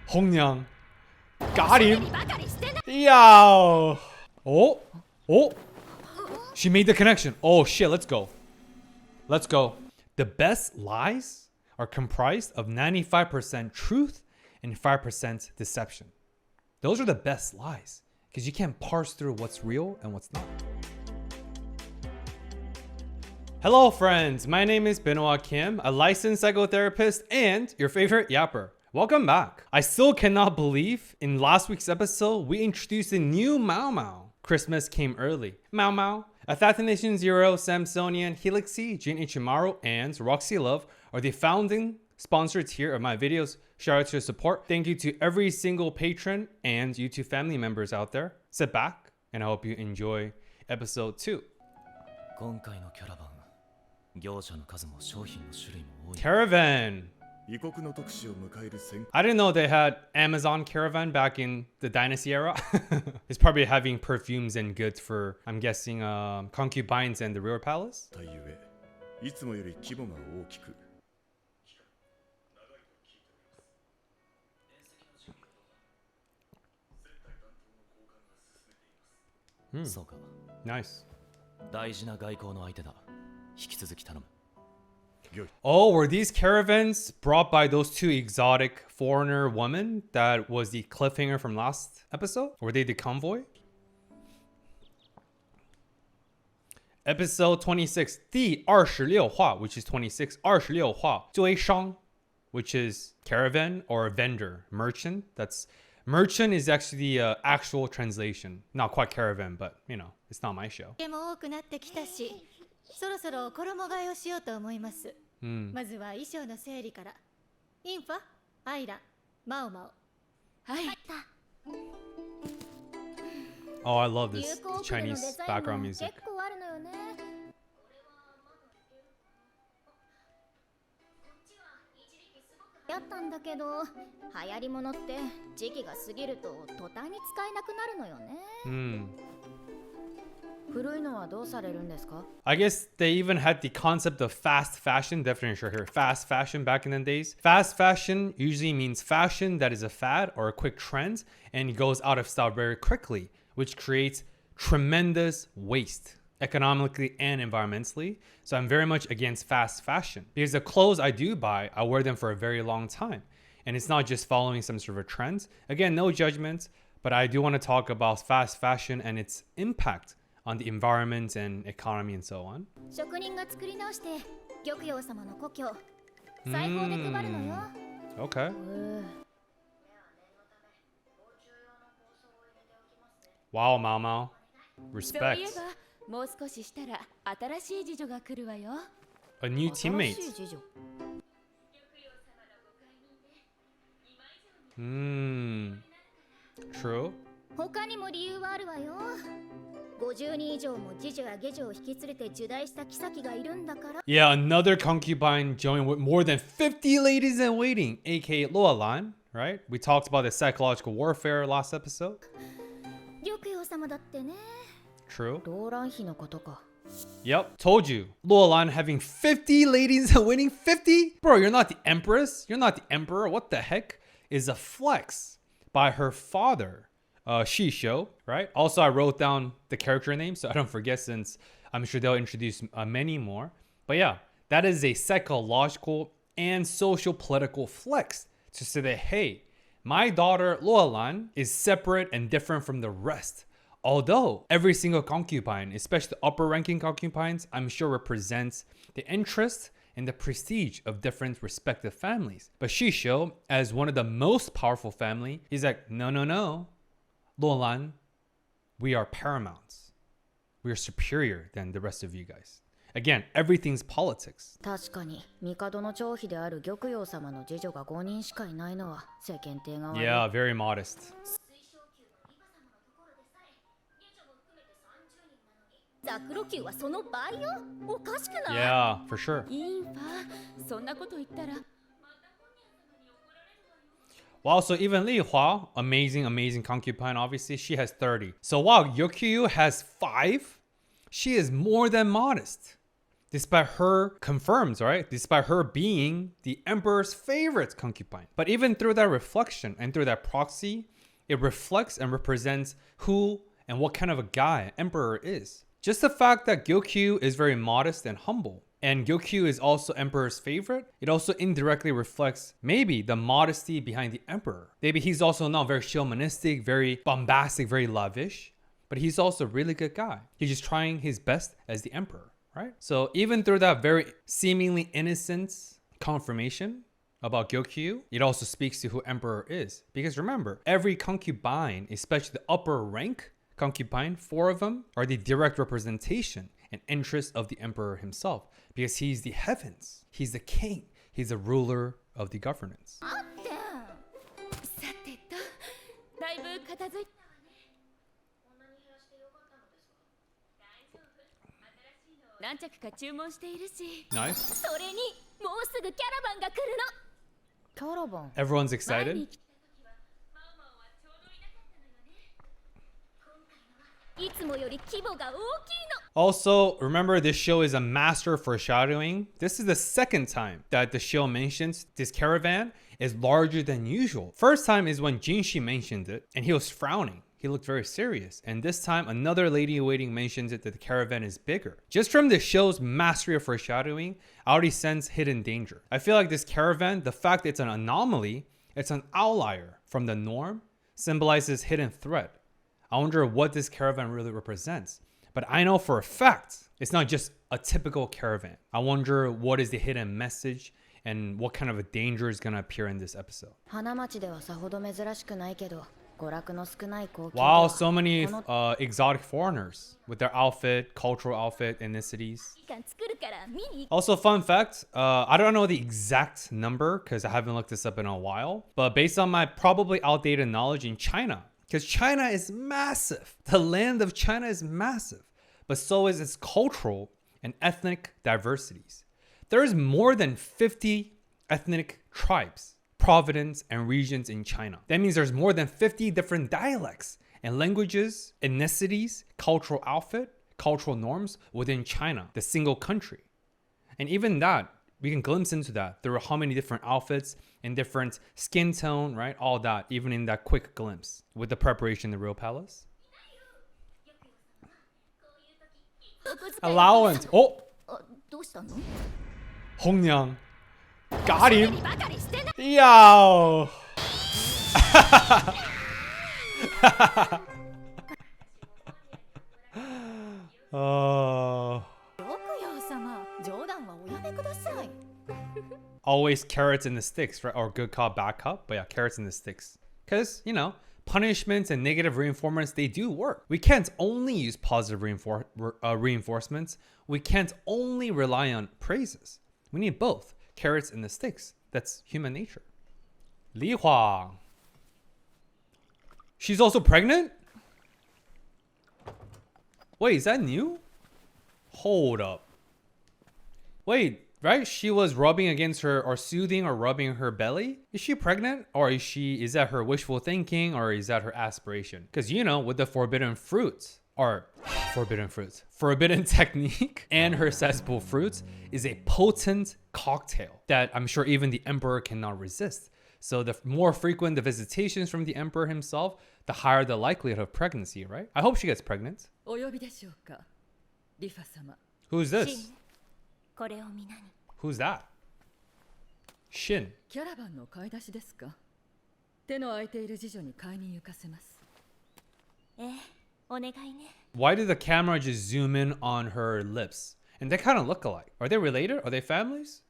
Hongyang. Got him. Yo. Oh. Oh. She made the connection. Oh shit, let's go. Let's go. The best lies are comprised of 95% truth and 5% deception. Those are the best lies because you can't parse through what's real and what's not. Hello friends, my name is Benoit Kim, a licensed psychotherapist and your favorite yapper. Welcome back. I still cannot believe in last week's episode we introduced a new Mao Mao. Christmas came early. Mao Mao. Assassination Zero, Samsonian, Helixy, Jin Ichimaru, and Roxy Love are the founding sponsors here of my videos. Shout out to your support. Thank you to every single patron and YouTube family members out there. Sit back and I hope you enjoy episode 2. Caravan. I didn't know they had Amazon Caravan back in the Dynasty era. It's probably having perfumes and goods for, I'm guessing, concubines and the River Palace. Nice. Oh, were these caravans brought by those two exotic foreigner women that was the cliffhanger from last episode? Were they the convoy? Episode 26, 第26话, which is 26, 26话, 最商, which is caravan or vendor, merchant. That's merchant is actually the actual translation. Not quite caravan, but you know, it's not my show. そろそろ衣替えをしようと思います。まずは衣装の整理から。インファ、アイラ、マオマオ。はい。Oh, I love this Chinese background music. 結構あるのよね。やったんだけど、流行り物って時期が過ぎると途端に使えなくなるのよね。I guess they even had the concept of fast fashion definition here. Fast fashion back in the days. Fast fashion usually means fashion that is a fad or a quick trend and goes out of style very quickly, which creates tremendous waste economically and environmentally. So I'm very much against fast fashion because the clothes I do buy, I wear them for a very long time. And it's not just following some sort of a trend. Again, no judgment, but I do want to talk about fast fashion and its impact on the environment and economy and so on. Okay. Wow, Mao Mao. Respect. A new teammate. True. Yeah, another concubine joined with more than 50 ladies in waiting, aka Luolan, right? We talked about the psychological warfare last episode. True. Yep, told you. Luolan having 50 ladies in waiting. 50? Bro, you're not the empress. You're not the emperor. What the heck? Is a flex by her father. Shisho, right? Also, I wrote down the character name so I don't forget since I'm sure they'll introduce many more. But yeah, that is a psychological and social political flex to say that, hey, my daughter Luolan is separate and different from the rest. Although every single concubine, especially the upper ranking concubines, I'm sure represents the interest and the prestige of different respective families. But Shisho, as one of the most powerful family, he's like, no. Luolan, we are paramount. We are superior than the rest of you guys. Again, everything's politics. Yeah, very modest. Yeah, for sure. Wow, so even Li Hua, amazing concubine, obviously, she has 30. So wow, Yokyu has 5. She is more than modest. Despite her confirms, right? Despite her being the emperor's favorite concubine. But even through that reflection and through that proxy, it reflects and represents who and what kind of a guy emperor is. Just the fact that Gyokyu is very modest and humble, and Gyokyu is also emperor's favorite, it also indirectly reflects maybe the modesty behind the emperor. Maybe he's also not very showmanistic, very bombastic, very lavish, but he's also a really good guy. He's just trying his best as the emperor, right? So even through that very seemingly innocent confirmation about Gyokyu, it also speaks to who emperor is. Because remember, every concubine, especially the upper rank concubine, 4 of them are the direct representation and interest of the emperor himself. Because he's the heavens, he's the king, he's the ruler of the governance. さてと、だいぶ片付いた。何着か注文しているし。Nice. それにもうすぐキャラバンが来るの。キャラバン。 Everyone's excited. いつもより規模が大きいの。 Also, remember this show is a master foreshadowing. This is the second time that the show mentions this caravan is larger than usual. First time is when Jinshi mentioned it and he was frowning. He looked very serious. And this time, another lady in waiting mentions it that the caravan is bigger. Just from the show's mastery of foreshadowing, I already sense hidden danger. I feel like this caravan, the fact it's an anomaly, it's an outlier from the norm, symbolizes hidden threat. I wonder what this caravan really represents. But I know for a fact, it's not just a typical caravan. I wonder what is the hidden message and what kind of a danger is going to appear in this episode. Wow, so many exotic foreigners with their outfit, cultural outfit, ethnicities. Also, fun fact, I don't know the exact number because I haven't looked this up in a while. But based on my probably outdated knowledge in China, because China is massive. The land of China is massive. But so is its cultural and ethnic diversities. There is more than 50 ethnic tribes, provinces, and regions in China. That means there's more than 50 different dialects and languages, ethnicities, cultural outfit, cultural norms within China, the single country. And even that, we can glimpse into that. There are how many different outfits and different skin tone, right? All that, even in that quick glimpse with the preparation in the real palace. Allowance. Oh! Hongyang. Got him. Yo! Oh. Always carrots in the sticks, right? Or good cop, bad cop. But yeah, carrots in the sticks. Because, you know, punishments and negative reinforcements, they do work. We can't only use positive reinforcements. We can't only rely on praises. We need both. Carrots in the sticks. That's human nature. Li Hua. She's also pregnant? Wait, is that new? Hold up. Wait, right? She was rubbing against her or soothing or rubbing her belly. Is she pregnant? Or is that her wishful thinking? Or is that her aspiration? Because you know, with the forbidden fruits forbidden technique and her sensible fruits is a potent cocktail that I'm sure even the emperor cannot resist. So the more frequent the visitations from the emperor himself, the higher the likelihood of pregnancy, right? I hope she gets pregnant. Who's this? Who's that? Shin. Why did the camera just zoom in on her lips? And they kind of look alike. Are they related? Are they families?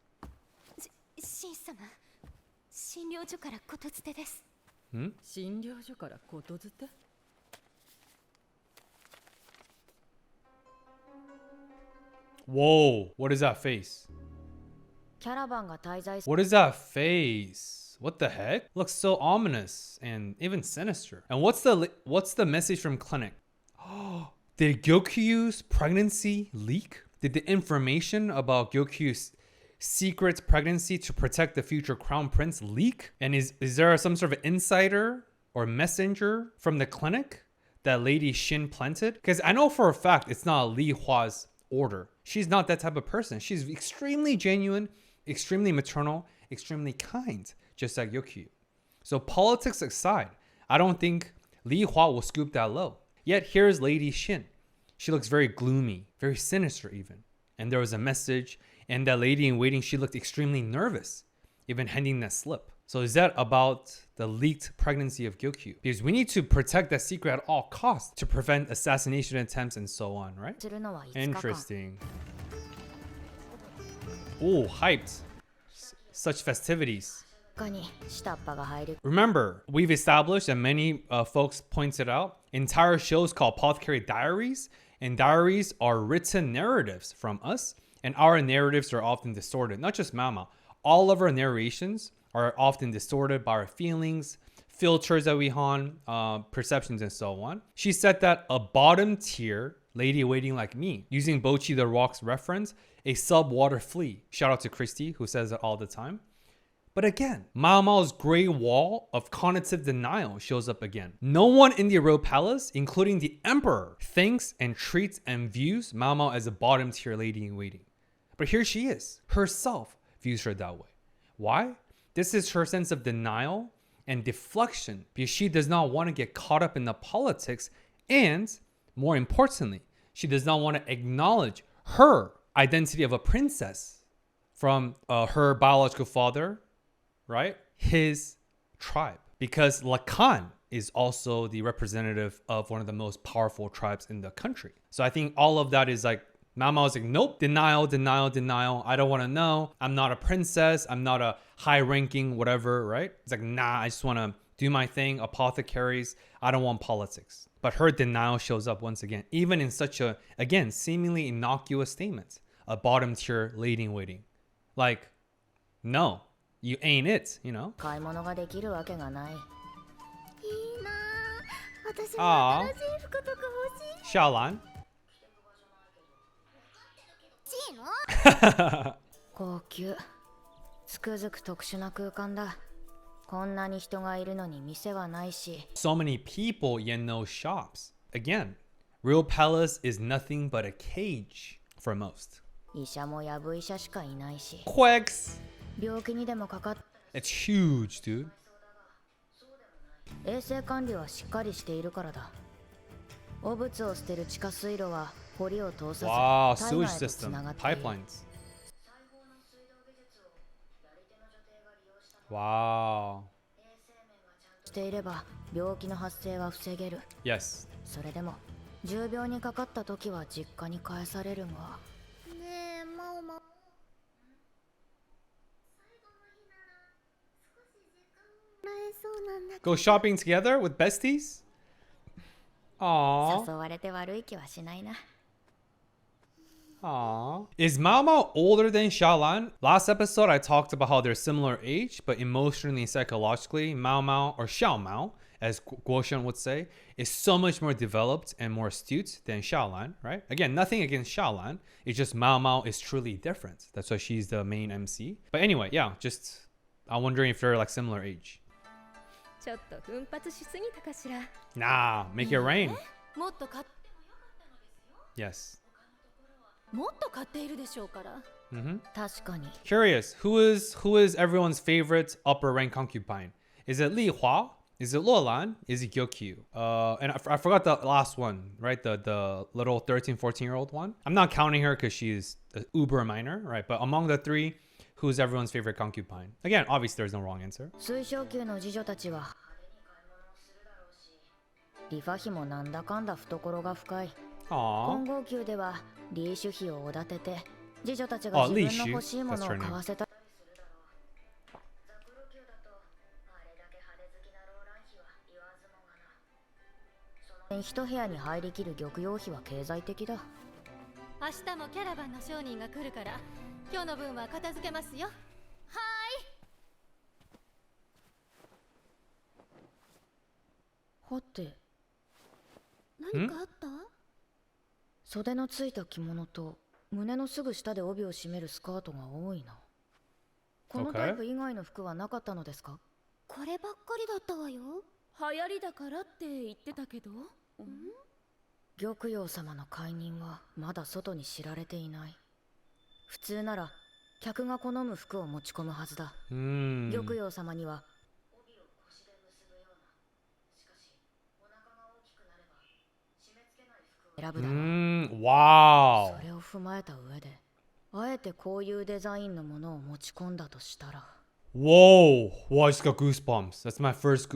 Hmm? Whoa, what is that face? What is that face? What the heck? Looks so ominous and even sinister. And what's the message from clinic? Did Gyokyu's pregnancy leak? Did the information about Gyokyu's secret pregnancy to protect the future crown prince leak? And is there some sort of insider or messenger from the clinic that Lady Shin planted? Because I know for a fact it's not Li Hua's order. She's not that type of person. She's extremely genuine, extremely maternal, extremely kind, just like Gyokyu. So politics aside, I don't think Li Hua will scoop that low. Yet here's Lady Shin. She looks very gloomy, very sinister even. And there was a message, and that lady in waiting, she looked extremely nervous, even handing that slip. So is that about the leaked pregnancy of Gyokyu? Because we need to protect that secret at all costs to prevent assassination attempts and so on, right? Interesting. Oh, hyped. Such festivities. Remember, we've established, and many folks pointed out, entire shows called Apothecary Diaries, and diaries are written narratives from us, and our narratives are often distorted. Not just Mama. All of our narrations are often distorted by our feelings, filters that we hone, perceptions, and so on. She said that a bottom tier lady waiting like me, using Bochi the Rock's reference, a sub-water flea. Shout out to Christy, who says it all the time. But again, Mao Mao's gray wall of cognitive denial shows up again. No one in the royal palace, including the emperor, thinks and treats and views Mao Mao as a bottom tier lady in waiting. But here she is, herself views her that way. Why? This is her sense of denial and deflection because she does not want to get caught up in the politics, and more importantly, she does not want to acknowledge her identity of a princess from her biological father, right? His tribe. Because Lakan is also the representative of one of the most powerful tribes in the country. So I think all of that is like, Mao Mao's like, nope, denial, denial, denial. I don't want to know. I'm not a princess. I'm not a high ranking, whatever, right? It's like, nah, I just want to do my thing. Apothecaries. I don't want politics. But her denial shows up once again, even in such a, again, seemingly innocuous statement. A bottom tier lady in waiting. Like, no, you ain't it, you know? Aww. Xiaolan. 高級つくづく特殊な空間だ。こんなに人がいるのに店はないし。 So many people yet no shops. Again, real palace is nothing but a cage for most. 医者もやぶ医者しかいないし。 Quacks. 病気にでもかかっ It's huge, dude. 衛生管理はしっかりしているからだ。汚物を捨てる地下水路は堀を通さず Wow, 体 sewage 内とつ system, ながっている。 pipelines. Wow. していれば病気の発生は防げる。 Yes. それでも重病にかかった時は実家に帰されるが。ねえマオマオ、もらえそうなんだけど。 Go shopping together with besties? Aww. 誘われて悪い気はしないな。 Aww. Is Mao Mao older than Xiaolan? Last episode, I talked about how they're similar age, but emotionally and psychologically, Mao Mao, or Xiao Mao, as Guoshan would say, is so much more developed and more astute than Xiaolan, right? Again, nothing against Xiaolan. It's just Mao Mao is truly different. That's why she's the main MC. But anyway, yeah, just I'm wondering if they're like similar age. ちょっと奮発しすぎたかしら。 Nah, make it rain. もっと買っ Yes. もっと買っているでしょうから。 確かに。 Curious, who is everyone's favorite upper rank concubine? Is it Li Hua? Is it Luolan? Is it Gyokyu? And I forgot the last one, right? The little 13, 14-year-old one. I'm not counting her because she's an uber minor, right? But among the three, who's everyone's favorite concubine? Again, obviously there's no wrong answer. 水晶宮の次女たちはリファ妃もなんだかんだ懐が深い。 Aww. 金剛宮ではリーシュ妃をおだてて次女たちが自分の欲しいものを買わせた。一部屋に入りきる玉葉妃は経済的だ。明日もキャラバンの商人が来るから、今日の分は片付けますよ。ははて、何かあった？袖のついた着物と胸のすぐ下で帯を締めるスカートが多いな。このタイプ以外の服はなかったのですか？こればっかりだったわよ。流行りだからって言ってたけど。玉葉様の解任はまだ外に知られていない。普通なら客が好む服を持ち込むはずだ。玉葉様には帯を腰で結ぶような、しかしお腹が大きくなれば締め付けない服を選ぶだろう。Wow. それを踏まえた上であえてこういうデザインのものを持ち込んだとしたら。 Whoa. Whoa, I just got goosebumps. That's my first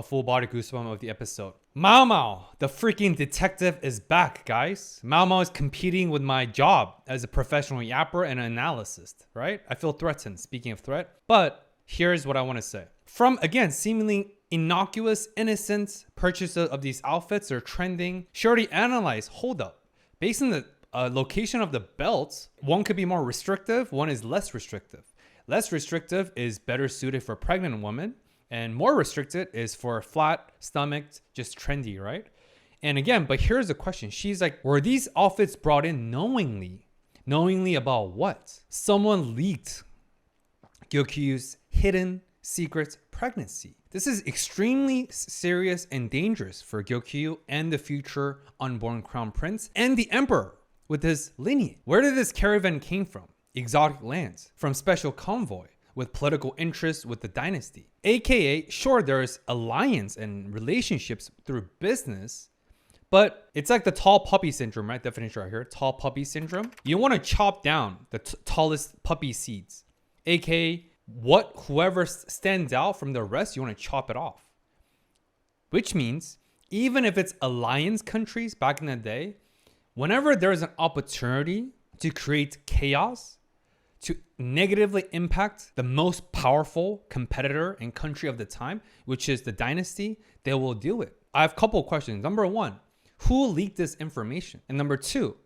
full body goosebump of the episode. Mao Mao, the freaking detective, is back, guys. Mao Mao is competing with my job as a professional yapper and an analyst, right? I feel threatened, speaking of threat. But here's what I want to say. From, again, seemingly innocuous, innocent purchases of these outfits that are trending, she already analyzed, hold up. Based on the location of the belts, one could be more restrictive, one is less restrictive. Less restrictive is better suited for pregnant women, and more restricted is for flat stomached, just trendy, right? And again, but here's the question. She's like, were these outfits brought in knowingly? Knowingly about what? Someone leaked Gyokyu's hidden secret pregnancy. This is extremely serious and dangerous for Gyokyu and the future unborn crown prince and the emperor with his lineage. Where did this caravan came from? Exotic lands, from special convoy with political interests with the dynasty. AKA, sure, there's alliance and relationships through business, but it's like the tall puppy syndrome, right? Definition right here, tall puppy syndrome. You want to chop down the tallest puppy seeds, AKA whoever stands out from the rest, you want to chop it off. Which means, even if it's alliance countries back in the day, whenever there's an opportunity to create chaos, to negatively impact the most powerful competitor and country of the time, which is the dynasty, they will do it. I have a couple of questions. Number one, who leaked this information? And number two,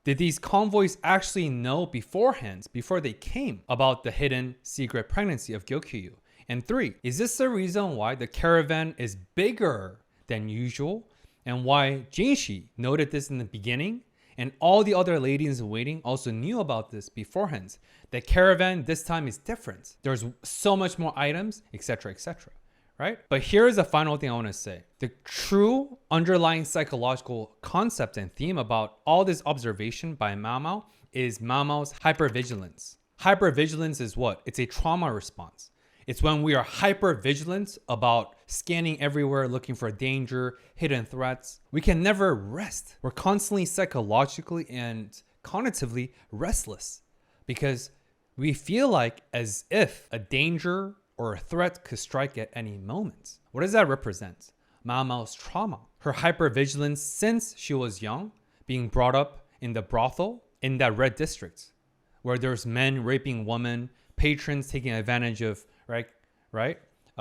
did these convoys actually know beforehand, before they came, about the hidden secret pregnancy of Gyokyu? And three, is this the reason why the caravan is bigger than usual and why Jinshi noted this in the beginning? And all the other ladies in waiting also knew about this beforehand. The caravan this time is different. There's so much more items, etc., etc., right? But here's the final thing I want to say. The true underlying psychological concept and theme about all this observation by Mao Mao is Mao Mao's hypervigilance. Hypervigilance is what? It's a trauma response. It's when we are hyper vigilant about scanning everywhere, looking for danger, hidden threats. We can never rest. We're constantly psychologically and cognitively restless because we feel like as if a danger or a threat could strike at any moment. What does that represent? Mao Mao's trauma. Her hypervigilance since she was young, being brought up in the brothel in that red district where there's men raping women, patrons taking advantage of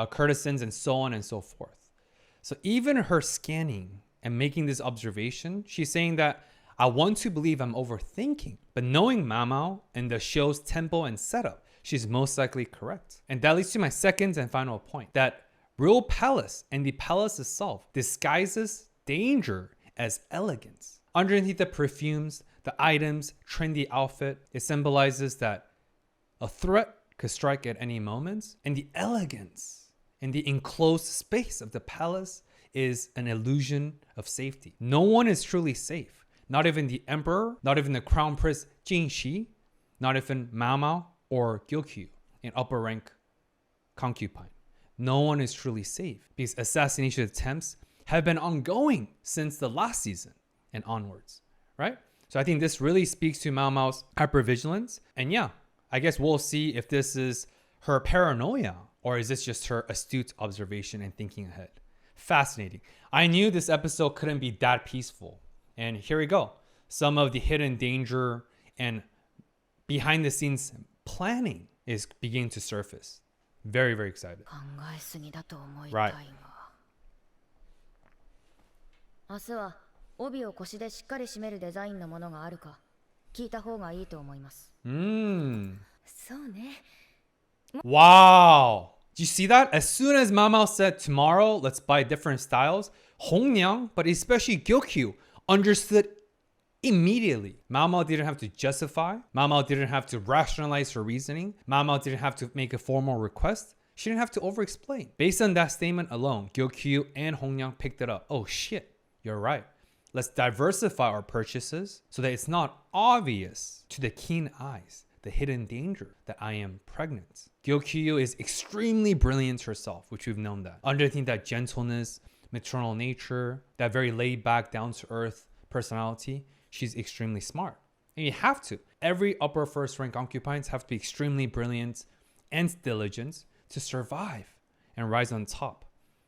courtesans and so on and so forth. So even her scanning and making this observation, she's saying that I want to believe I'm overthinking, but knowing Mao Mao and the show's tempo and setup, she's most likely correct. And that leads to my second and final point, that real palace and the palace itself disguises danger as elegance. Underneath the perfumes, the items, trendy outfit, it symbolizes that a threat could strike at any moment, and the elegance and the enclosed space of the palace is an illusion of safety. No one is truly safe. Not even the emperor, not even the crown prince Jinshi, not even Mao Mao or Gyokyu, an upper rank concubine. No one is truly safe because assassination attempts have been ongoing since the last season and onwards, right? So I think this really speaks to Mao Mao's hypervigilance. And yeah, I guess we'll see if this is her paranoia or is this just her astute observation and thinking ahead. Fascinating. I knew this episode couldn't be that peaceful. And here we go. Some of the hidden danger and behind the scenes planning is beginning to surface. Very, very excited. 考えすぎだと思い Right. たいが。明日は帯を腰でしっかり締めるデザインのものがあるか聞いた方がいいと思います。そうね。 Wow. Do you see that? As soon as Mao Mao said tomorrow, let's buy different styles, Hongyang, but especially Gyokyu, understood immediately. Mao Mao didn't have to justify. Mao Mao didn't have to rationalize her reasoning. Mao Mao didn't have to make a formal request. She didn't have to over-explain. Based on that statement alone, Gyokyu and Hongyang picked it up. Oh shit, you're right. let's diversify our purchases so that it's not obvious to the keen eyes the hidden danger that I am pregnant. Gyokyu is extremely brilliant herself, which we've known that. Underneath that gentleness, maternal nature, that very laid back, down to earth personality, she's extremely smart. And you have to. Every upper first rank concubines have to be extremely brilliant and diligent to survive and rise on top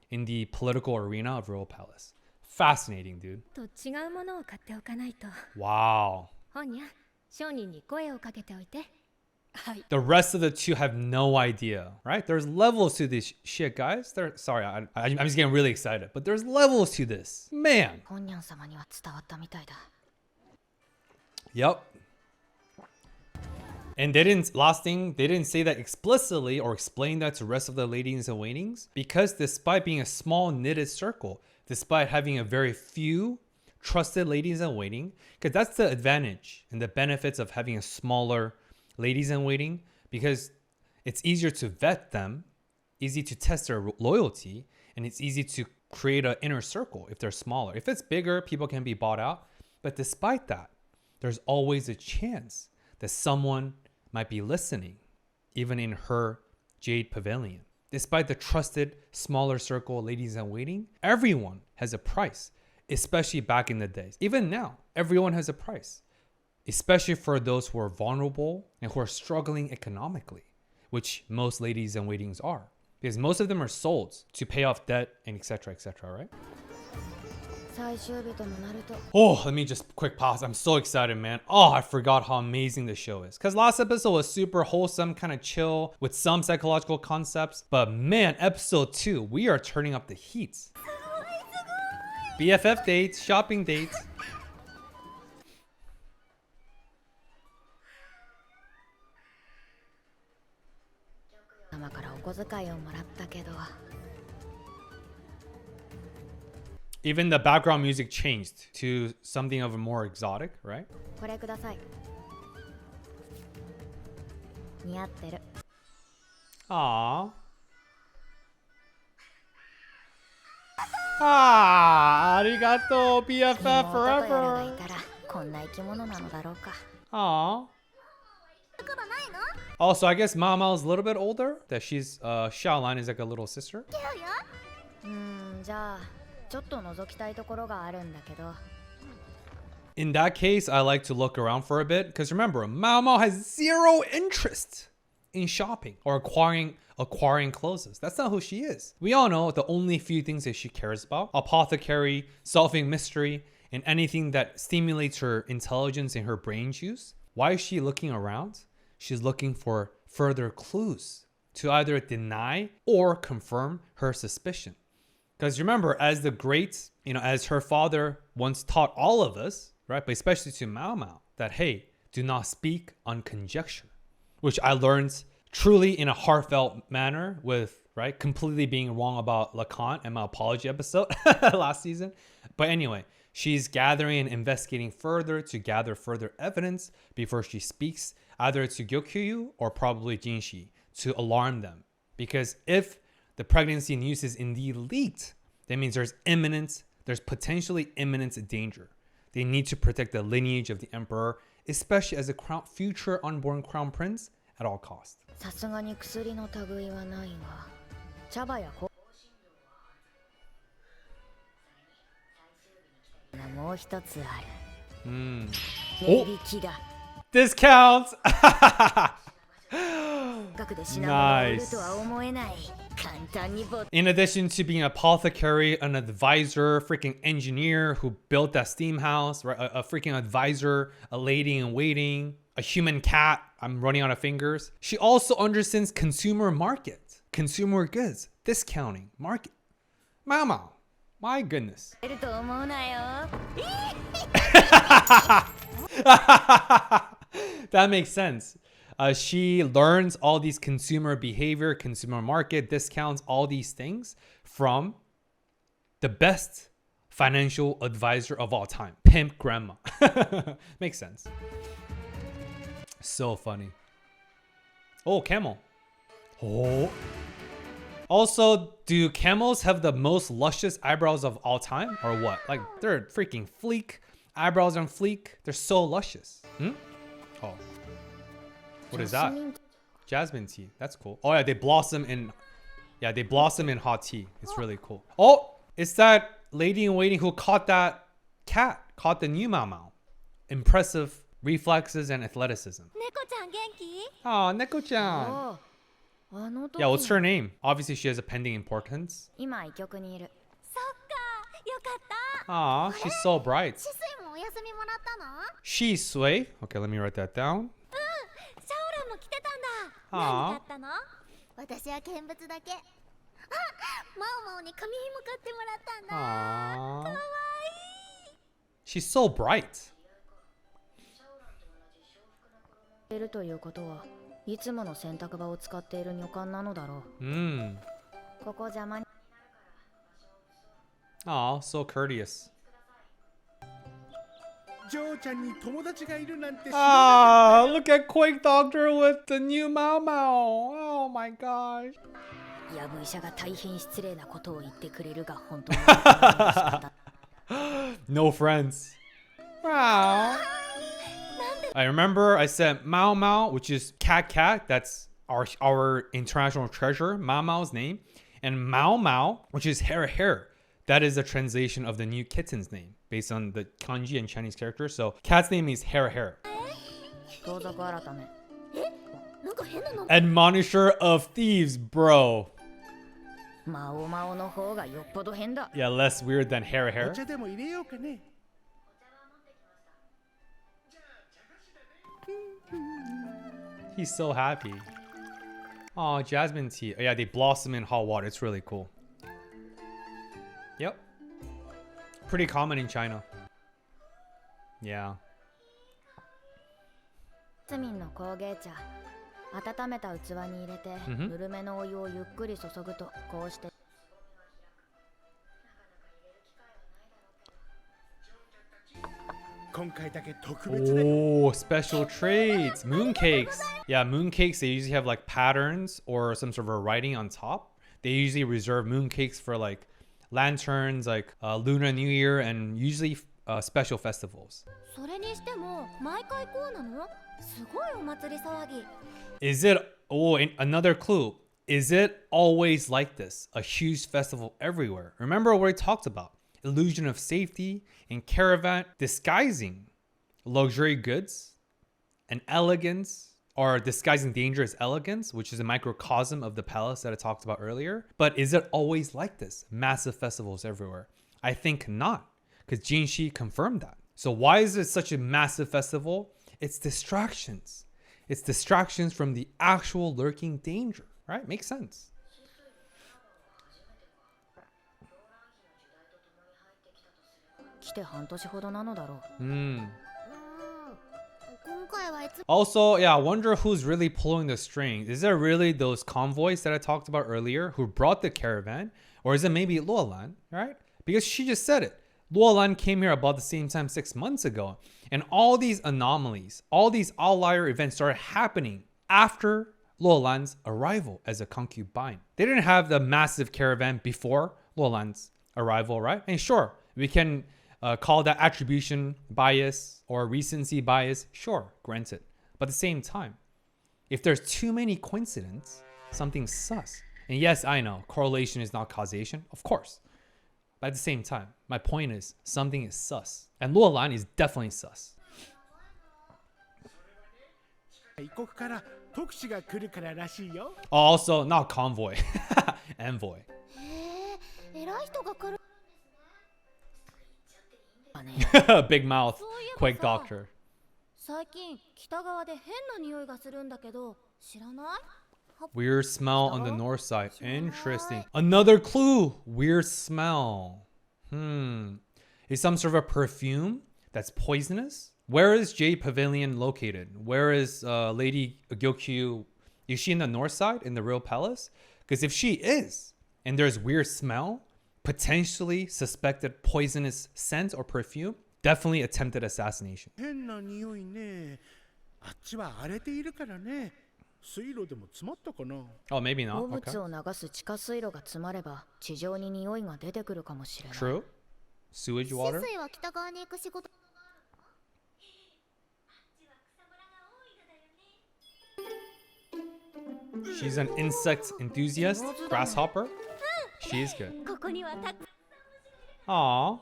in the political arena of Royal Palace. Fascinating, dude. と違うものを買っておかないと。 Wow. 本にゃ、商人に声をかけておいて。はい。 The rest of the two have no idea, right? There's levels to this shit, guys. Sorry, I'm just getting really excited, but there's levels to this. Man. 本にゃん様には伝わったみたいだ。 Yep. And they didn't say that explicitly or explain that to the rest of the ladies in waitings, because despite being a small knitted circle, despite having a very few trusted ladies in waiting, because that's the advantage and the benefits of having a smaller ladies in waiting, because it's easier to vet them, easy to test their loyalty, and it's easy to create an inner circle if they're smaller. If it's bigger, people can be bought out. But despite that, there's always a chance that someone might be listening, even in her Jade Pavilion. Despite the trusted, smaller circle ladies in waiting, everyone has a price, especially back in the days. Even now, everyone has a price, especially for those who are vulnerable and who are struggling economically, which most ladies in waitings are, because most of them are sold to pay off debt and etc., right? 最終日ともなると Oh, let me just quick pause. I'm so excited, man. Oh, I forgot how amazing the show is. Because last episode was super wholesome, kind of chill with some psychological concepts. But man, episode 2, we are turning up the heat. BFF dates, shopping dates. 様からお小遣いをもらったけど Even the background music changed to something of a more exotic, right? これください似合ってる Aww. Ah, arigato, BFF 妹とやらが forever. いたらこんな生き物なのだろうか Aww. Also, I guess Mama is a little bit older. That she's Xiaolan is like a little sister. じゃあちょっと覗きたいところがあるんだけど In that case, I like to look around for a bit because remember, Mao has zero interest in shopping or acquiring clothes. That's not who she is. We all know the only few things that she cares about: apothecary, solving mystery, and anything that stimulates her intelligence and her brain juice. Why is she looking around? She's looking for further clues to either deny or confirm her suspicion. Because remember, as the great, as her father once taught all of us, right? But especially to Mao, that, hey, do not speak on conjecture, which I learned truly in a heartfelt manner with, right? Completely being wrong about Lacan and my apology episode last season. But anyway, she's gathering and investigating further to gather further evidence before she speaks, either to Gyokyu or probably Jinshi, to alarm them. Because if the pregnancy news is indeed leaked, that means there's potentially imminent danger. They need to protect the lineage of the emperor, especially as a future unborn crown prince, at all costs. さすがに薬の類はないが茶葉や香もう一つある値引きだ Discounts! 額で品物を売るとは思えない In addition to being an apothecary, an advisor, freaking engineer who built that steam house, right? A freaking advisor, a lady in waiting, a human cat. I'm running out of fingers. She also understands consumer market, consumer goods, discounting, market. Mama, my goodness. 得ると思うなよ That makes sense. She learns all these consumer behavior, consumer market, discounts, all these things from the best financial advisor of all time, Pimp Grandma. Makes sense. So funny. Oh, camel. Oh. Also, do camels have the most luscious eyebrows of all time or what? Like they're freaking fleek. Eyebrows on fleek. They're so luscious. Oh. What is that? Jasmine tea. That's cool. Oh yeah, they blossom in hot tea. It's really cool. Oh, it's that lady in waiting who caught that cat. Caught the new Mao Mao. Impressive reflexes and athleticism. 猫ちゃん元気？ Oh, Neko-chan. あの時 Yeah, what's her name? Obviously, she has a pending importance. 今医局にいる。そっか、よかった。 Aw, she's so bright. シスイもお休みもらったの？ Shisui. Okay, let me write that down. シャオラも来てたんだ。あー何だったの？私は見物だけ。あ、マオマオに紙紐買ってもらったんだ。 Aww. かわいい。 She's so bright. いるということはいつもの洗濯場を使っている女官なのだろう。ここ邪魔に。 Aw, so courteous. ジョーちゃんに友達がいるなんて知らな Ah, look at Quake Doctor with the new Mao Mao. Oh my gosh. ヤブ医者が大変失礼なことを言ってくれるが本当に仕方 No friends. Wow. I remember I said Mao Mao, which is cat. That's our international treasure, Mao Mao's name. And Mao Mao, which is hair. That is a translation of the new kitten's name based on the kanji and Chinese characters. So cat's name is hair. 盗賊改め。なんか変なの。 Admonisher of thieves, bro. マオマオの方がよっぽど変だ。 Yeah, less weird than い。お hair. 茶でも入れようかね。 He's so happy. Oh, jasmine tea. Oh, yeah, they blossom in hot water. It's really cool. Yep. Pretty common in China. Yeah. ジャスミンの工芸茶。温めた器に入れて、ぬるめのお湯をゆっくり注ぐとこうして。 今回だけ特別で。 Oh, special trades. Mooncakes. Yeah, mooncakes, they usually have like patterns or some sort of a writing on top. They usually reserve mooncakes for like lanterns, like Lunar New Year, and usually special festivals. それにしても毎回こうなの？すごいお祭り騒ぎ。 Is it, another clue. Is it always like this? A huge festival everywhere. Remember what we talked about. Illusion of safety and caravan disguising luxury goods and elegance, or disguising danger as elegance, which is a microcosm of the palace that I talked about earlier. But is it always like this? Massive festivals everywhere? I think not, because Jinshi confirmed that. So why is it such a massive festival? It's distractions. It's distractions from the actual lurking danger, right? Makes sense. 来て半年ほどなのだろう。今回はいつ Also, yeah, I wonder who's really pulling the strings. Is it really those convoys that I talked about earlier who brought the caravan? Or is it maybe Luolan, right? Because she just said it. Luolan came here about the same time 6 months ago. And all these anomalies, all these outlier events started happening after Luolan's arrival as a concubine. They didn't have the massive caravan before Luolan's arrival, right? And sure, we can call that attribution bias or recency bias. Sure, granted. But at the same time, if there's too many coincidences, something's sus. And yes, I know correlation is not causation, of course. But at the same time, my point is something is sus. And Luolan is definitely sus. 異国から特使が来るかららしいよ。 Also, not convoy, envoy. 偉い人が来る。 Big mouth, そういえば Quake さ Doctor. 最近北側で変な匂いがするんだけど知らない？ Weird smell on the north side. Interesting. Another clue. Weird smell. Is some sort of a perfume that's poisonous? Where is Jade Pavilion located? Where is Lady Gyokyu? Is she in the north side in the real palace? Because if she is, and there's weird smell, potentially suspected poisonous scent or perfume, definitely attempted assassination. 変な匂いね。あっちは荒れているからね。水路でも詰まったかな。 Oh, maybe 鉱 not. 物 Okay. を流す地下水路が詰まれば地上に匂いが出てくるかもしれない。 True. Sewage water. 水は北側に行く仕事。 She's an insect enthusiast. Grasshopper. She is good. ここにはたく Aw.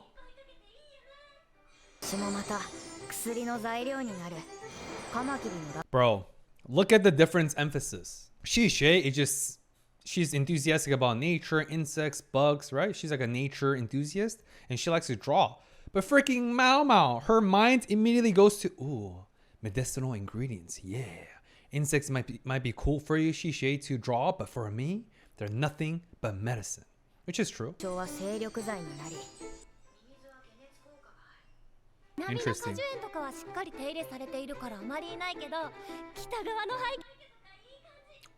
私もまた薬の材料になる。カマキリのラ Bro, look at the difference emphasis. Shishay is just, she's enthusiastic about nature, insects, bugs, right? She's like a nature enthusiast and she likes to draw. But freaking Mao Mao, her mind immediately goes to, ooh, medicinal ingredients. Yeah. Insects might be cool for you, Shishay, to draw, but for me, they're nothing but medicine. Which is true. 長は精力剤になり、波の果樹 Interesting. 園とかはしっかり手入れされているからあまりいないけど、北側の廃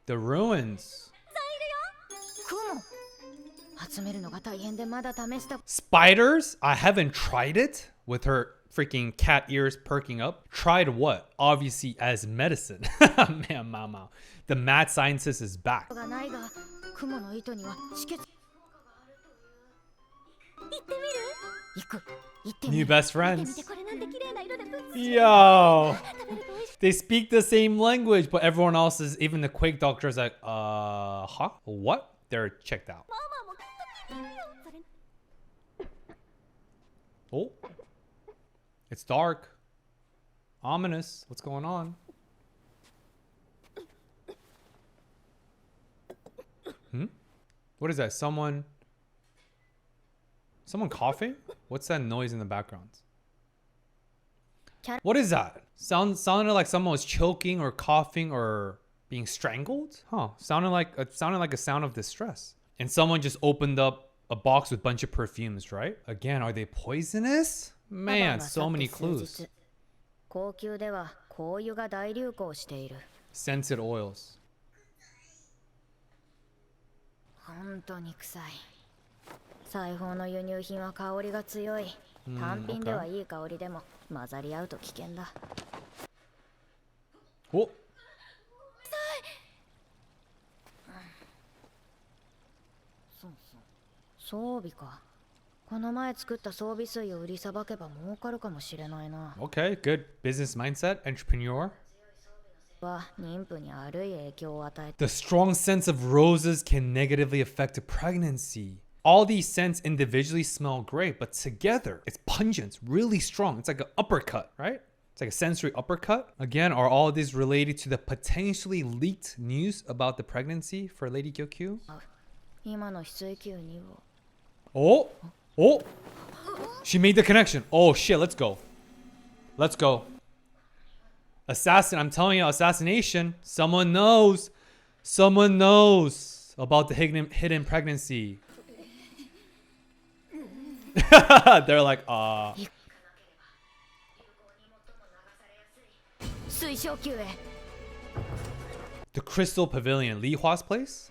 The ruins. 雲集めるのが大変でまだ試した。 Spiders? I haven't tried it with her freaking cat ears perking up. Tried what? Obviously as medicine. Man, Mao Mao. The mad scientist is back. がないが、雲の糸には止血。行ってみる？行く。行ってみ New る。 best 見てみ friends. てこれなんて綺麗な色でぶっ Yo. 食べると美味しい。 They speak the same language, but everyone else is, even the Quake doctor is like, huh? What? They're checked out. ママもきっと食べるよ。それ Oh. It's dark. Ominous. What's going on? What is that? Someone coughing? What's that noise in the background? What is that? Sounded like someone was choking or coughing or being strangled? Huh. Sounded like a sound of distress. And someone just opened up a box with a bunch of perfumes, right? Again, are they poisonous? Man, so many clues. 高級では香油が大流行している。 Scented oils. 本当に臭い。裁縫の輸入品は香りが強い。単品ではいい香りでも混ざり合うと危険だ。 Oh. 装備か。この前作った装備水を売りさばけば儲かるかもしれないな。 Okay, good business mindset, entrepreneur. は妊婦に悪い影響を与え The strong scents of roses can negatively affect a pregnancy. All these scents individually smell great, but together it's pungent, really strong. It's like an uppercut, right? It's like a sensory uppercut. Again, are all of these related to the potentially leaked news about the pregnancy for Lady Gyokyu? 今の翡翠球にを Oh, oh, she made the connection. Oh shit, let's go. Let's go. Assassin, I'm telling you, assassination. Someone knows. Someone knows about the hidden pregnancy. They're like, 水晶球へ the Crystal Pavilion, Li Hua's place?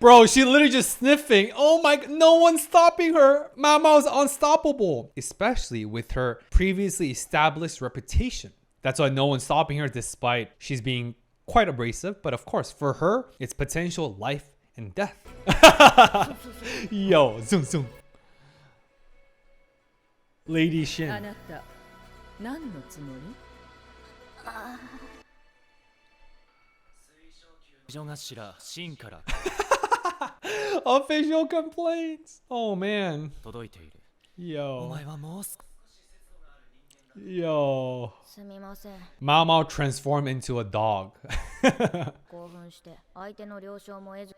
Bro, she literally just sniffing. Oh my, no one's stopping her. Mama's unstoppable, especially with her previously established reputation. That's why no one's stopping her despite she's being quite abrasive. But of course, for her, it's potential life and death. Yo, zoom, zoom. Lady あ Shin. なた何のつもり？女頭シンから Official complaints. Oh man. 届いている。お Yo. 前はもう少 Yo. すみません Mao Mao transformed into a dog. 興奮して相手の了承も得ず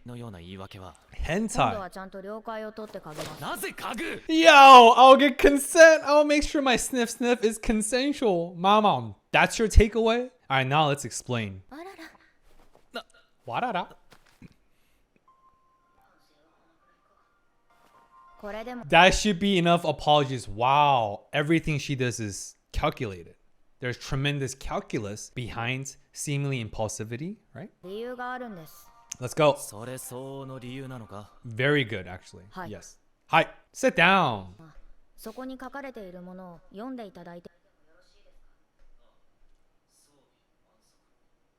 のような言い訳は。今度 Hentai. はちゃんと了解を取ってかけますなぜ家具 Yo, I'll get consent. I'll make sure my sniff sniff is consensual. Mama, that's your takeaway? All right, now let's explain. あらら Warara. これでも That should be enough apologies. Wow, everything she does is calculated. There's tremendous calculus behind seemingly impulsivity, right? 理由があるんです Let's go. それ相応の理由なのか Very good, actually. Hi. Yes. Hi. Sit down. そこに書かれているものを読んでいただいて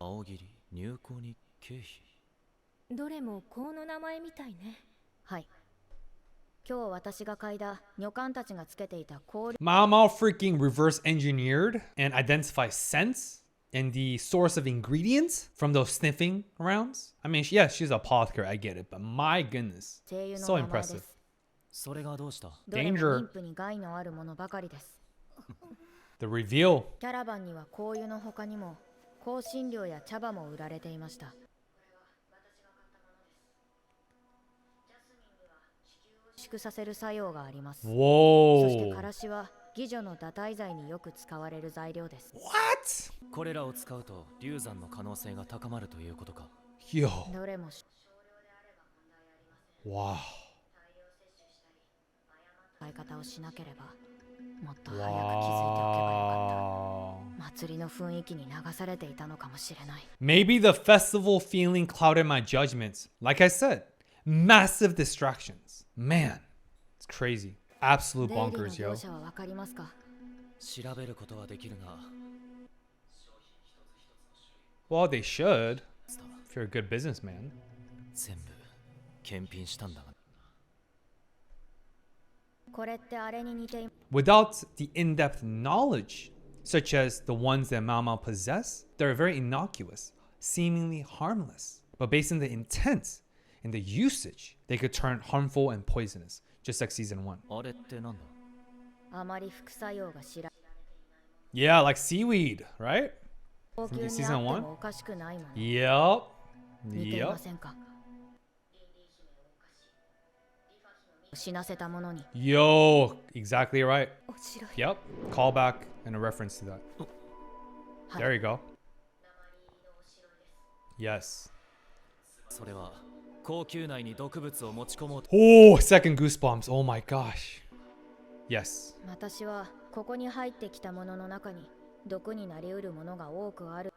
青桐入校に経費。どれも校の名前みたいね。はい。今日私が嗅いだ女官たちがつけていた香料 Mao freaking reverse engineered and identifies scents and the source of ingredients from those sniffing rounds. I mean, yes, she's a apothecary, I get it, but my goodness, 精油 so の名前で impressive. す。それがどうした？どれも Danger 妊婦に害のあるものばかりです。 The reveal. キャラバンには香油の他にも香辛料や茶葉も売られていました。縮させる作用があります。そして Whoa. からしは妓女の堕胎剤によく使われる材料です。 What? これらを使うと流産の可能性が高まるということか。Yo. どれも Wow. 使い方をしなければもっと早く気づいておけばよか Wow. った。祭りの雰囲気に流されていたのかもしれない。 Maybe the festival feeling clouded my judgments. Like I said, massive distractions. Man, it's crazy. Absolute 出入り bonkers, の yo. 業者はわかりますか？調べることはできるが、 Well, they should. If you're a good businessman. 全部検品したんだが。これってあれに似てい Without the in-depth knowledge, such as the ones that Mao possess, they're very innocuous, seemingly harmless. But based on the intent and the usage, they could turn harmful and poisonous, just like season 1. あれってなんだ？あまり副作用が知ら Yeah, like seaweed, right? 高級にあって season one? もおかしくないもの。 Yep. 似ていま Yep. せんか？死なせたものに Yo, exactly right. 面白い。 Yep. Callback and a reference to that. There you go. Yes. それは高級内に毒物を持ち込もうと。 Oh, second goosebumps. Oh my gosh. Yes. 私はここに入ってきたものの中に毒になりうるものが多くある。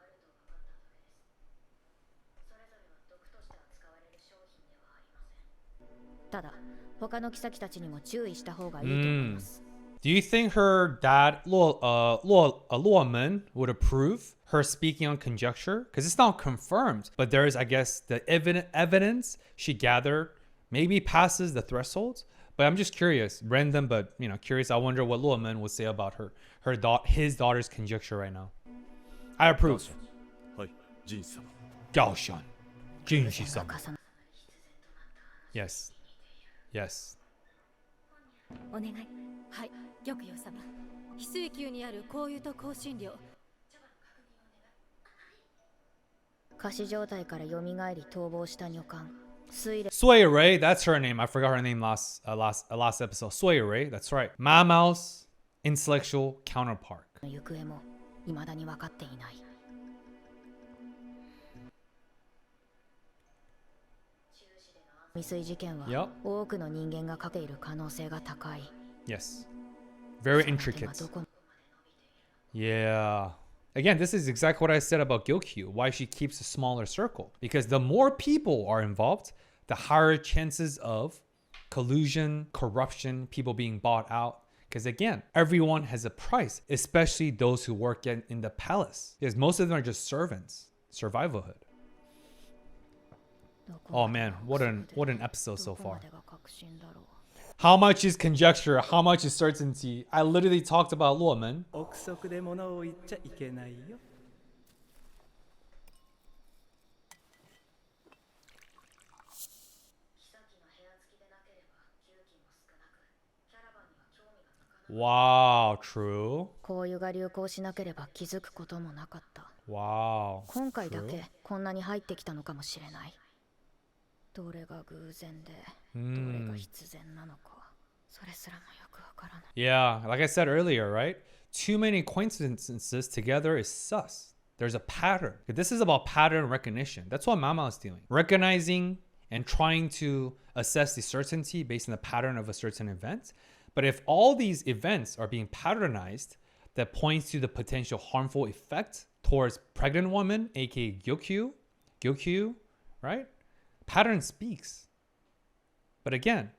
ただ他の妃たちにも注意した方がいいと思います。 Do you think her dad, Luomen, would approve her speaking on conjecture? Because it's not confirmed, but there's, I guess, the evidence she gathered maybe passes the threshold. But I'm just curious, random, but curious. I wonder what Luomen would say about his daughter's conjecture right now. I approve. はい、ジン様。 Gaoshan, Jinshi-sama. 重な Yes, yes. お願い。はい、玉葉様。翡翠宮にある香油と香辛料。仮死状態から蘇り逃亡した女官水蓮 Sway Ray, that's her name. I forgot her name last episode. Sway Ray, that's right. Mamao's intellectual counterpart. の行方も未だに分かっていない。未遂事件は Yep. 多くの人間がかけている可能性が高い。 Yes. Very その手 intricate. がどこ Yeah. Again, this is exactly what I said about Gyokyu, why she keeps a smaller circle. Because the more people are involved, the higher chances of collusion, corruption, people being bought out. Because again, everyone has a price, especially those who work in the palace. Because most of them are just servants, survivalhood. どこ Oh man, what an episode ど so こま far. でが確信だろう。 How much is conjecture? How much is certainty? I literally talked about Luomen. 憶測で物を言っちゃいけないよ。Wow, true. 香油が流行しなければ気づくこともなかった。 Wow. 今回だ true. けこんなに入ってきたのかもしれない。どれが偶然で、どれが必然なのか、それすらもよくわからない。 Yeah, like I said earlier, right? Too many coincidences together is sus. There's a pattern. This is about pattern recognition. That's what Mama is doing. Recognizing and trying to assess the certainty based on the pattern of a certain event. But if all these events are being patternized, that points to the potential harmful effect towards pregnant woman, aka Gyokyu, right? Pattern speaks. But again,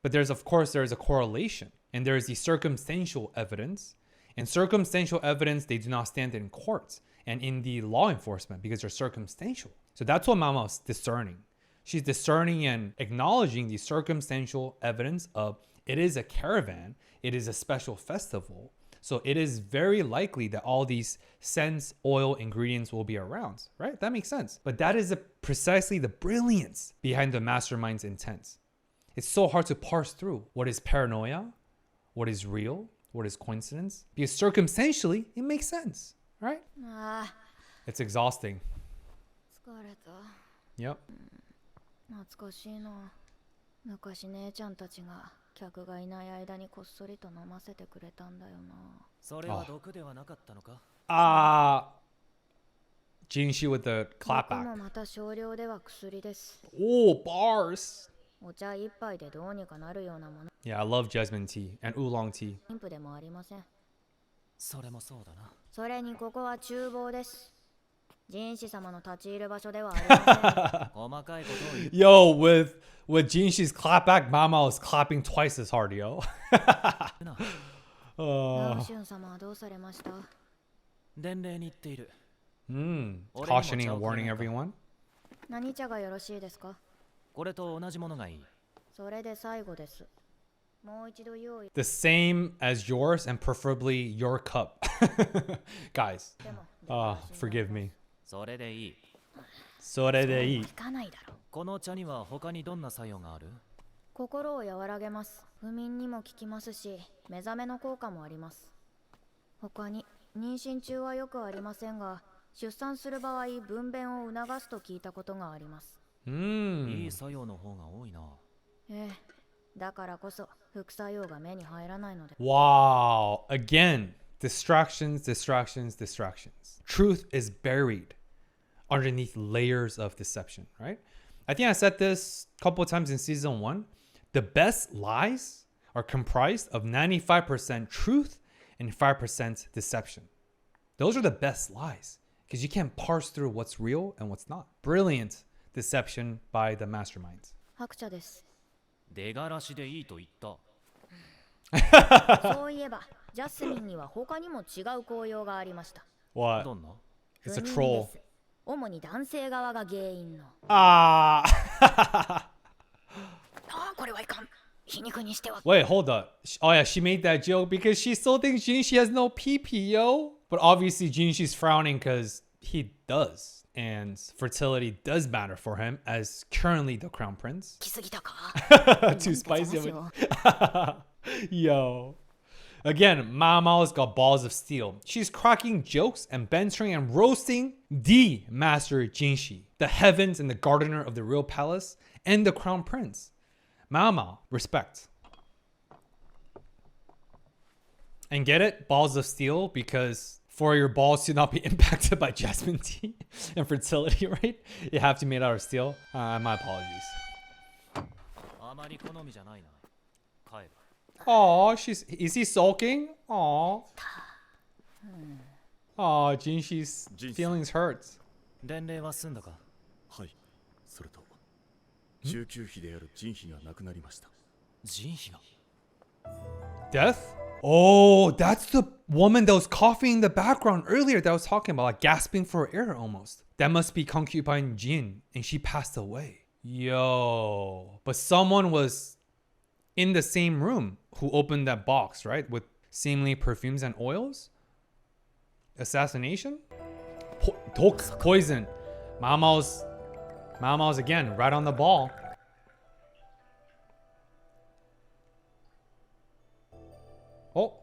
there's a correlation, and there is the circumstantial evidence. And circumstantial evidence, they do not stand in court. and in the law enforcement because they're circumstantial. So that's what Mao Mao's discerning. She's discerning and acknowledging the circumstantial evidence of it is a caravan, it is a special festival. So it is very likely that all these scents, oil, ingredients will be around, right? That makes sense. But that is precisely the brilliance behind the mastermind's intent. It's so hard to parse through what is paranoia, what is real, what is coincidence. Because circumstantially, it makes sense, right? It's exhausting. 疲れた。 Yep. 懐かしいな。昔姉ちゃんたちが客がいない間にこっそりと飲ませてくれたんだよな。それは毒ではなかったのか？ Jinshi with the 僕も clapback. また少量では薬です。 Oh, bars. お茶一杯でどうにかなるようなもの。 Yeah, I love jasmine tea and oolong tea. 妊婦でもありません。それもそうだな。それにここは厨房です。人士様の立ち入る場所ではありません。細かいことを言う。 Yo, with Jinshi's clapback, Mama is clapping twice as hard, yo. ナオシュン様はどうされました？伝令に言っている。 Cautioning and warning everyone. 何茶がよろしいですか？これと同じものがいい。それで最後です。もう一度用意。 The same as yours and preferably your cup. Guys, でも forgive me. それでいい。それでいい。効かないだろう。この茶には他にどんな作用がある？心を和らげます。不眠にも効きますし、目覚めの効果もあります。他に妊娠中はよくありませんが、出産する場合分娩を促すと聞いたことがあります。いい作用の方が多いな。ええ、だからこそ副作用が目に入らないので。 Wow. Again, distractions, distractions, distractions. Truth is buried underneath layers of deception, right? I think I said this a couple of times in season 1. The best lies are comprised of 95% truth and 5% deception. Those are the best lies because you can't parse through what's real and what's not. Brilliant deception by the masterminds. 白茶です。出がらしでいいと言った。そういえば、ジャスミンには他にも違う効用がありました。What? どんな？ It's a 不妊 troll. です。主に男性側が原因の。Ah. これはいかん。皮肉にしては。 Wait, hold up. Oh yeah, she made that joke because she still thinks Jinshi has no PP, yo. But obviously Jinshi's frowning because he does. And fertility does matter for him as currently the crown prince. 来すぎたか Too spicy of it. Yo. Again, Mama's got balls of steel. She's cracking jokes and bantering and roasting the master Jinshi, the heavens and the gardener of the real palace, and the crown prince. Mama, respect. And get it? Balls of steel, because for your balls to not be impacted by jasmine tea and fertility, right? You have to be made out of steel. My apologies. あまり好みじゃないな。帰る。 Oh, is he sulking? Aw. Oh, Jinshi's feelings hurt. 伝令は済んだか？はい、それと中級妃である仁妃が亡くなりました。仁妃が。 Death? Oh, that's the woman that was coughing in the background earlier that I was talking about, like gasping for air almost. That must be concubine Jin, and she passed away. Yo. But someone was in the same room who opened that box, right? With seemingly perfumes and oils? Assassination? Poison. Mama's again, right on the ball. Oh.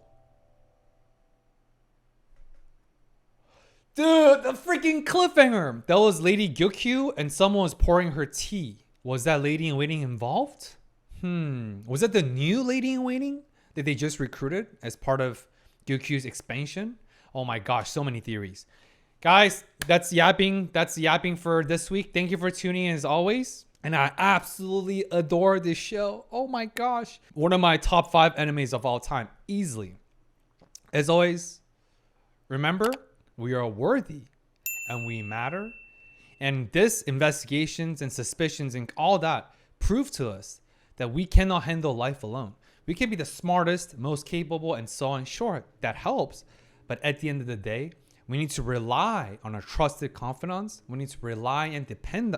Dude, the freaking cliffhanger. That was Lady Gyokyu and someone was pouring her tea. Was that lady in waiting involved? Was that the new lady in waiting that they just recruited as part of Gyokyu's expansion? Oh my gosh, so many theories. Guys, that's yapping for this week. Thank you for tuning in as always. And I absolutely adore this show. Oh my gosh. One of my top 5 animes of all time. Easily. As always, remember, we are worthy and we matter. And this investigations and suspicions and all that prove to us that we cannot handle life alone. We can be the smartest, most capable, and so on. Sure, that helps. But at the end of the day, We need to rely on our trusted confidants. We need to rely and depend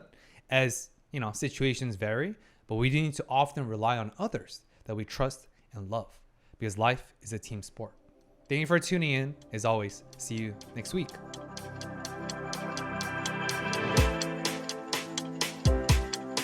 as, situations vary, but we need to often rely on others that we trust and love because life is a team sport. Thank you for tuning in. As always, see you next week.